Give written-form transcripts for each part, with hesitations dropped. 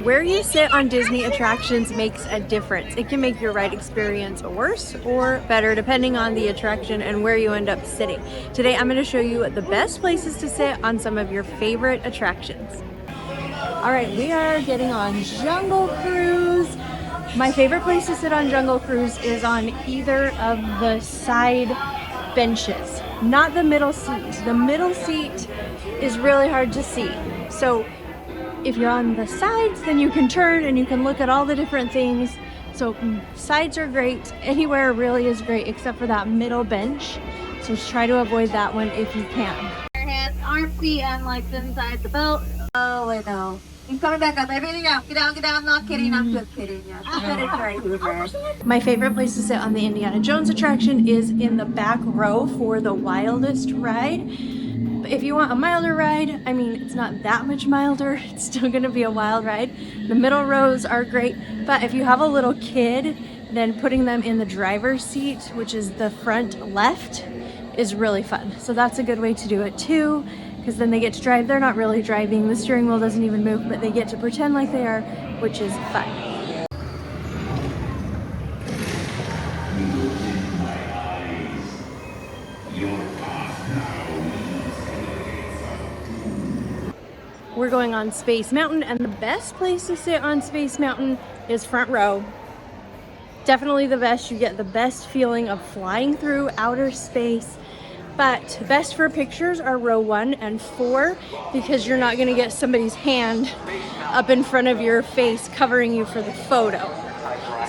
Where you sit on Disney attractions makes a difference. It can make your ride experience worse or better depending on the attraction and where you end up sitting. Today I'm going to show you the best places to sit on some of your favorite attractions. All right, we are getting on Jungle Cruise. My favorite place to sit on Jungle Cruise is on either of the side benches, not the middle seat. The middle seat is really hard to see. So if you're on the sides, then you can turn and you can look at all the different things. So sides are great. Anywhere really is great except for that middle bench. So try to avoid that one if you can. Your hands, arm, feet, and legs inside the boat. Oh, I know. He's coming back up. Everything out. Get down, get down. Not kidding. I'm just kidding. Yeah. My favorite place to sit on the Indiana Jones attraction is in the back row for the wildest ride. If you want a milder ride, I mean, it's not that much milder. It's still going to be a wild ride. The middle rows are great, but if you have a little kid, then putting them in the driver's seat, which is the front left, is really fun. So that's a good way to do it too, because then they get to drive. They're not really driving. The steering wheel doesn't even move, but they get to pretend like they are, which is fun. We're going on Space Mountain, and the best place to sit on Space Mountain is front row. Definitely the best. You get the best feeling of flying through outer space. But best for pictures are row 1 and 4 because you're not going to get somebody's hand up in front of your face covering you for the photo.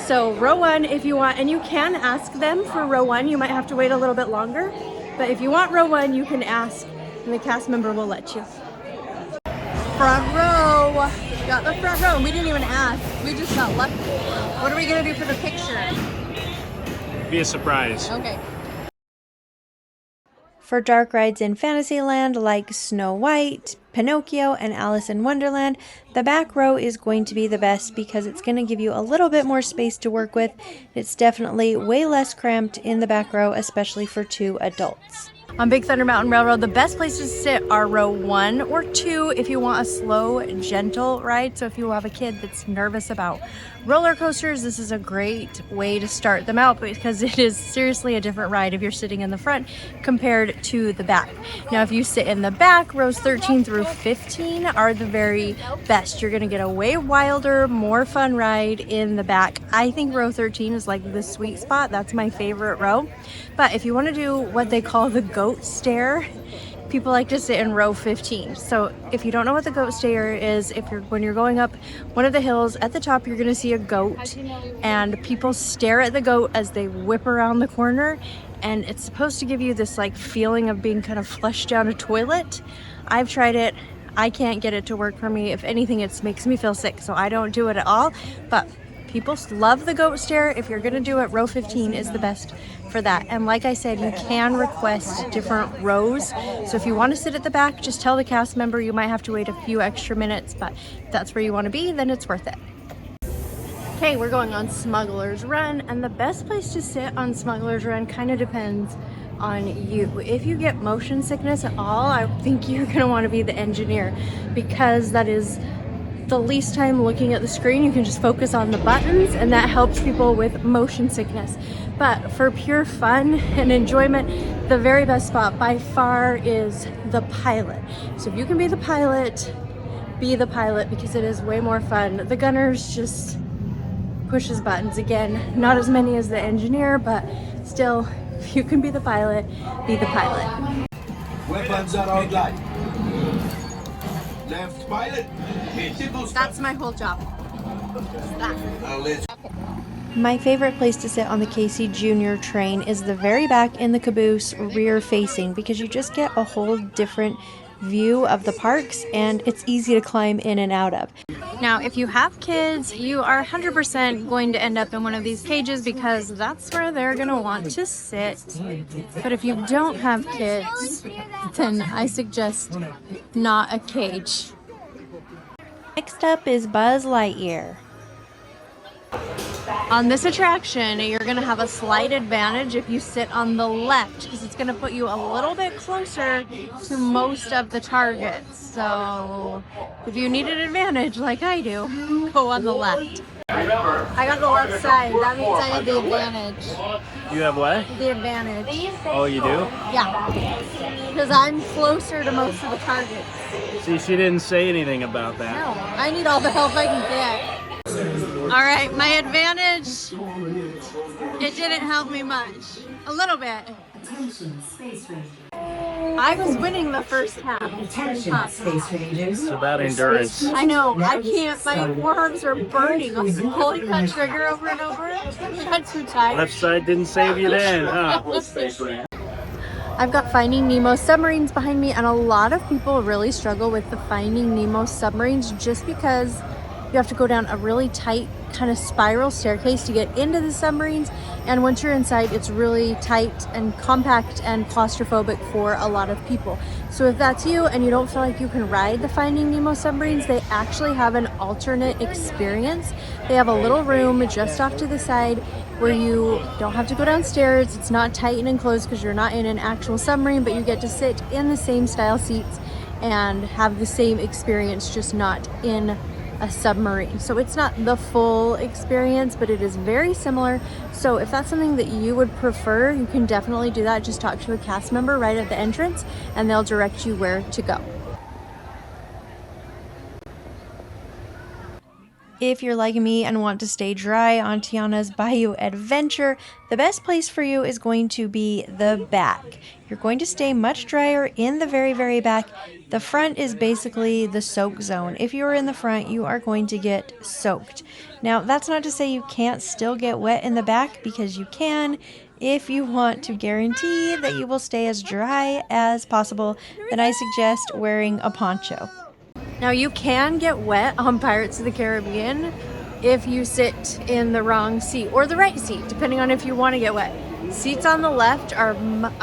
So row 1 if you want, and you can ask them for row 1. You might have to wait a little bit longer, but if you want row 1, you can ask and the cast member will let you. Front row. Got the front row. We didn't even ask. We just got lucky. What are we gonna do for the picture? Be a surprise. Okay. For dark rides in Fantasyland like Snow White, Pinocchio, and Alice in Wonderland, the back row is going to be the best because it's going to give you a little bit more space to work with. It's definitely way less cramped in the back row, especially for 2 adults. On Big Thunder Mountain Railroad, the best places to sit are row 1 or 2 if you want a slow, gentle ride. So if you have a kid that's nervous about roller coasters, this is a great way to start them out because it is seriously a different ride if you're sitting in the front compared to the back. Now, if you sit in the back, rows 13 through 15 are the very best. You're going to get a way wilder, more fun ride in the back. I think row 13 is like the sweet spot. That's my favorite row. But if you want to do what they call the goat stare, people like to sit in row 15. So if you don't know what the goat stare is, when you're going up one of the hills at the top, you're going to see a goat and people stare at the goat as they whip around the corner, and it's supposed to give you this like feeling of being kind of flushed down a toilet. I've tried it. I can't get it to work for me. If anything, it makes me feel sick, so I don't do it at all. But people love the goat stare. If you're going to do it, row 15 is the best for that. And like I said, you can request different rows. So if you want to sit at the back, just tell the cast member. You might have to wait a few extra minutes, but if that's where you want to be, then it's worth it. Okay, we're going on Smuggler's Run, and the best place to sit on Smuggler's Run kind of depends on you. If you get motion sickness at all, I think you're going to want to be the engineer because that is the least time looking at the screen. You can just focus on the buttons, and that helps people with motion sickness. But for pure fun and enjoyment, the very best spot by far is the pilot. So if you can be the pilot because it is way more fun. The gunners just pushes buttons. Again, not as many as the engineer, but still, if you can be the pilot, be the pilot. Weapons are outlined. Left pilot. That's my whole job. Let's My favorite place to sit on the Casey Jr. train is the very back in the caboose, rear facing, because you just get a whole different view of the parks and it's easy to climb in and out of. Now, if you have kids, you are 100% going to end up in one of these cages because that's where they're going to want to sit. But if you don't have kids, then I suggest not a cage. Next up is Buzz Lightyear. On this attraction, you're going to have a slight advantage if you sit on the left because it's going to put you a little bit closer to most of the targets. So if you need an advantage like I do, go on the left. I got the left side. That means I have the advantage. You have what? The advantage. Oh, you do? Yeah. Because I'm closer to most of the targets. See, she didn't say anything about that. No, I need all the help I can get. All right, my advantage, it didn't help me much. A little bit. I was winning the first half. It's about endurance. I know, I can't, my forearms are burning. I was pulling that trigger over and over. I got too tired. Left side didn't save you then, huh? I've got Finding Nemo submarines behind me, and a lot of people really struggle with the Finding Nemo submarines just because you have to go down a really tight kind of spiral staircase to get into the submarines, and once you're inside it's really tight and compact and claustrophobic for a lot of people. So if that's you and you don't feel like you can ride the Finding Nemo submarines, they actually have an alternate experience. They have a little room just off to the side where you don't have to go downstairs. It's not tight and enclosed because you're not in an actual submarine, but you get to sit in the same style seats and have the same experience, just not in a submarine. So it's not the full experience, but it is very similar. So if that's something that you would prefer, you can definitely do that. Just talk to a cast member right at the entrance and they'll direct you where to go. If you're like me and want to stay dry on Tiana's Bayou Adventure, the best place for you is going to be the back. You're going to stay much drier in the very, very back. The front is basically the soak zone. If you're in the front, you are going to get soaked. Now, that's not to say you can't still get wet in the back, because you can. If you want to guarantee that you will stay as dry as possible, then I suggest wearing a poncho. Now, you can get wet on Pirates of the Caribbean if you sit in the wrong seat or the right seat, depending on if you want to get wet. Seats on the left are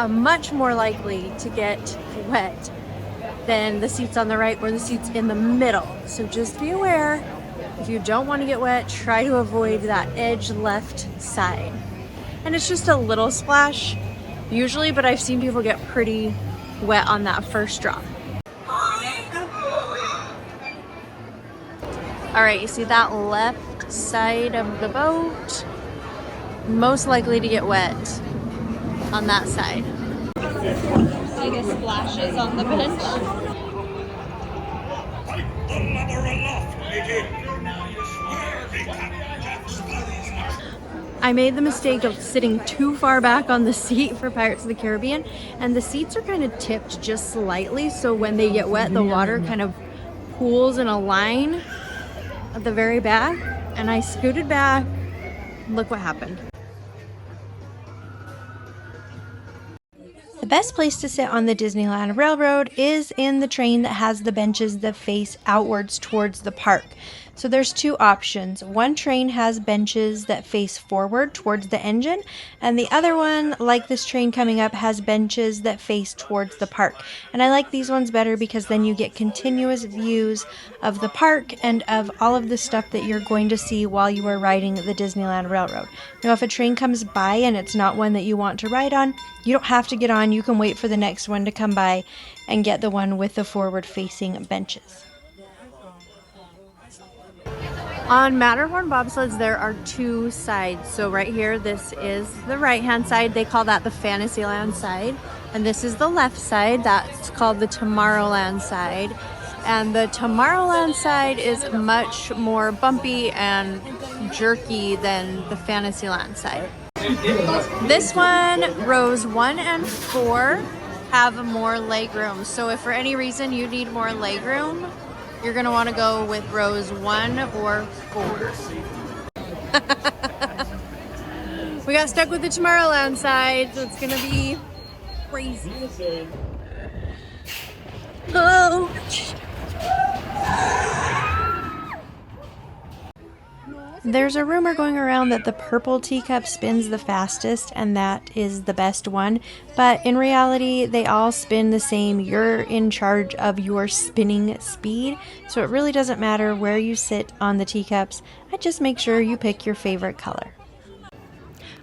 much more likely to get wet than the seats on the right or the seats in the middle. So just be aware, if you don't want to get wet, try to avoid that edge left side. And it's just a little splash usually, but I've seen people get pretty wet on that first drop. All right, you see that left side of the boat? Most likely to get wet on that side. See the splashes on the bench? I made the mistake of sitting too far back on the seat for Pirates of the Caribbean, and the seats are kind of tipped just slightly, so when they get wet, the water kind of pools in a line at the very back, and I scooted back. Look what happened. The best place to sit on the Disneyland Railroad is in the train that has the benches that face outwards towards the park. So there's two options. One train has benches that face forward towards the engine, and the other one, like this train coming up, has benches that face towards the park. And I like these ones better because then you get continuous views of the park and of all of the stuff that you're going to see while you are riding the Disneyland Railroad. Now, if a train comes by and it's not one that you want to ride on, you don't have to get on. You can wait for the next one to come by and get the one with the forward-facing benches. On Matterhorn bobsleds, there are two sides. So right here, this is the right-hand side. They call that the Fantasyland side. And this is the left side. That's called the Tomorrowland side. And the Tomorrowland side is much more bumpy and jerky than the Fantasyland side. This one, rows 1 and 4, have more legroom. So if for any reason you need more legroom, you're going to want to go with rows 1 or 4. We got stuck with the Tomorrowland side, so it's going to be crazy. Oh! There's a rumor going around that the purple teacup spins the fastest and that is the best one, but in reality they all spin the same. You're in charge of your spinning speed, so it really doesn't matter where you sit on the teacups. I just make sure you pick your favorite color.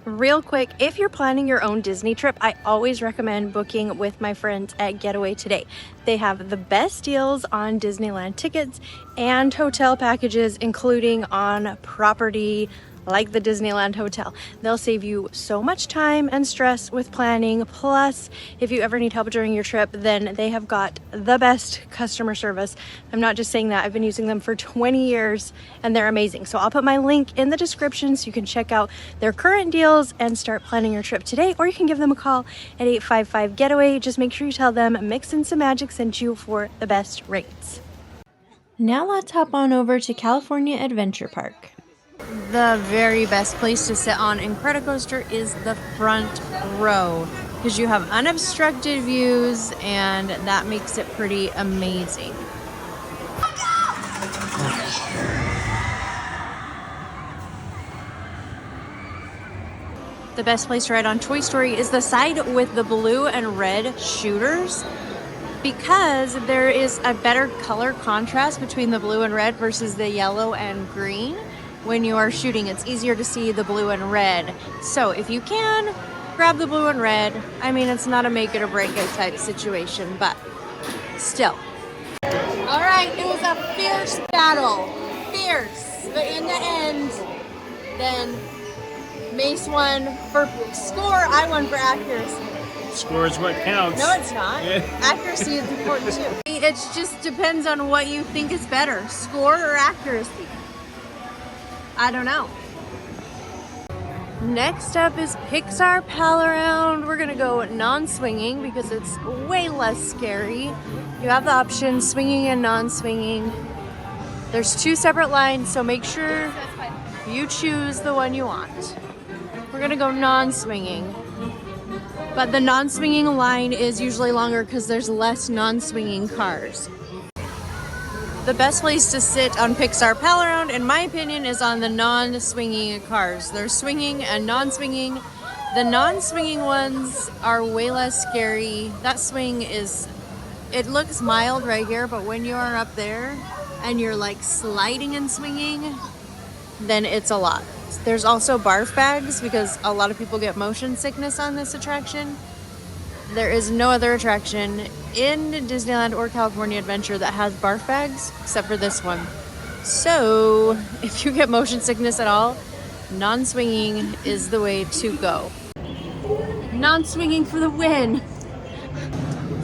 Real quick, if you're planning your own Disney trip, I always recommend booking with my friends at Getaway Today. They have the best deals on Disneyland tickets and hotel packages, including on property like the Disneyland Hotel. They'll save you so much time and stress with planning. Plus, if you ever need help during your trip, then they have got the best customer service. I'm not just saying that. I've been using them for 20 years and they're amazing. So I'll put my link in the description so you can check out their current deals and start planning your trip today, or you can give them a call at 855-GETAWAY. Just make sure you tell them Mix and Some Magic sent you for the best rates. Now let's hop on over to California Adventure Park. The very best place to sit on Incredicoaster is the front row because you have unobstructed views and that makes it pretty amazing. The best place to ride on Toy Story is the side with the blue and red shooters because there is a better color contrast between the blue and red versus the yellow and green. When you are shooting, it's easier to see the blue and red. So if you can, grab the blue and red. I mean, it's not a make it or break it type situation, but still. All right, it was a fierce battle. Fierce. But in the end, then Mace won for score, I won for accuracy. Score is what counts. No, it's not. Yeah. Accuracy is important too. It just depends on what you think is better, score or accuracy. I don't know. Next up is Pixar Pal Around. We're gonna go non-swinging because it's way less scary. You have the option swinging and non-swinging. There's 2 separate lines, so make sure you choose the one you want. We're gonna go non-swinging. But the non-swinging line is usually longer because there's less non-swinging cars. The best place to sit on Pixar Pal Around, in my opinion, is on the non-swinging cars. There's swinging and non-swinging. The non-swinging ones are way less scary. That swing is, it looks mild right here, but when you are up there and you're like sliding and swinging, then it's a lot. There's also barf bags because a lot of people get motion sickness on this attraction. There is no other attraction in Disneyland or California Adventure that has barf bags except for this one. So if you get motion sickness at all, non-swinging is the way to go. Non-swinging for the win!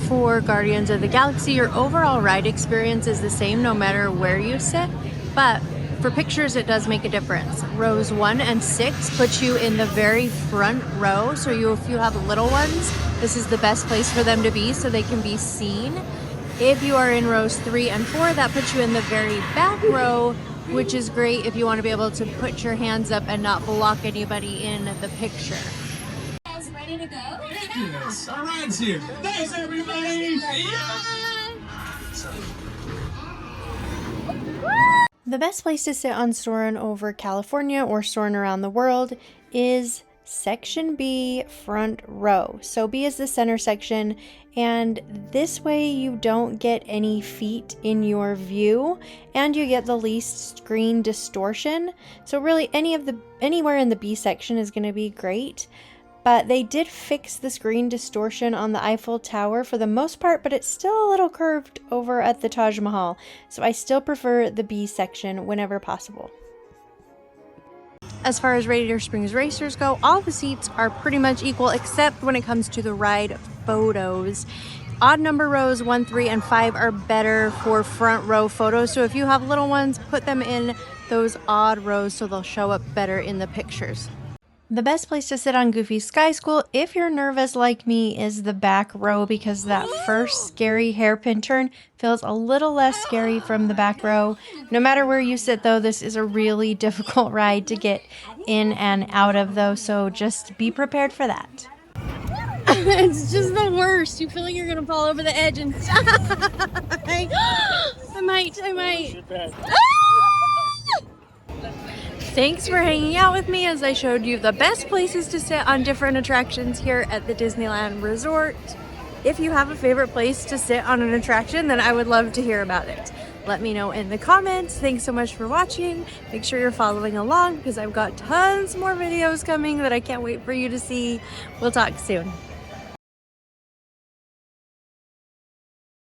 For Guardians of the Galaxy, your overall ride experience is the same no matter where you sit, but for pictures it does make a difference. Rows 1 and 6 put you in the very front row, so if you have little ones, this is the best place for them to be so they can be seen. If you are in rows 3 and 4, that puts you in the very back row, which is great if you want to be able to put your hands up and not block anybody in the picture. Guys, ready to go? Yes, all right, here. Thanks, everybody. The best place to sit on Soarin' over California or Soarin' around the world is Section B, front row. So B is the center section, and this way you don't get any feet in your view and you get the least screen distortion. So really anywhere in the B section is going to be great. But they did fix the screen distortion on the Eiffel Tower for the most part, but it's still a little curved over at the Taj Mahal. So I still prefer the B section whenever possible. As far as Radiator Springs Racers go, all the seats are pretty much equal except when it comes to the ride photos. Odd number rows 1, 3, and 5 are better for front row photos. So if you have little ones, put them in those odd rows so they'll show up better in the pictures. The best place to sit on Goofy's Sky School, if you're nervous like me, is the back row because that first scary hairpin turn feels a little less scary from the back row. No matter where you sit though, this is a really difficult ride to get in and out of though, so just be prepared for that. It's just the worst. You feel like you're gonna fall over the edge and I might. Thanks for hanging out with me as I showed you the best places to sit on different attractions here at the Disneyland Resort. If you have a favorite place to sit on an attraction, then I would love to hear about it. Let me know in the comments. Thanks so much for watching. Make sure you're following along because I've got tons more videos coming that I can't wait for you to see. We'll talk soon.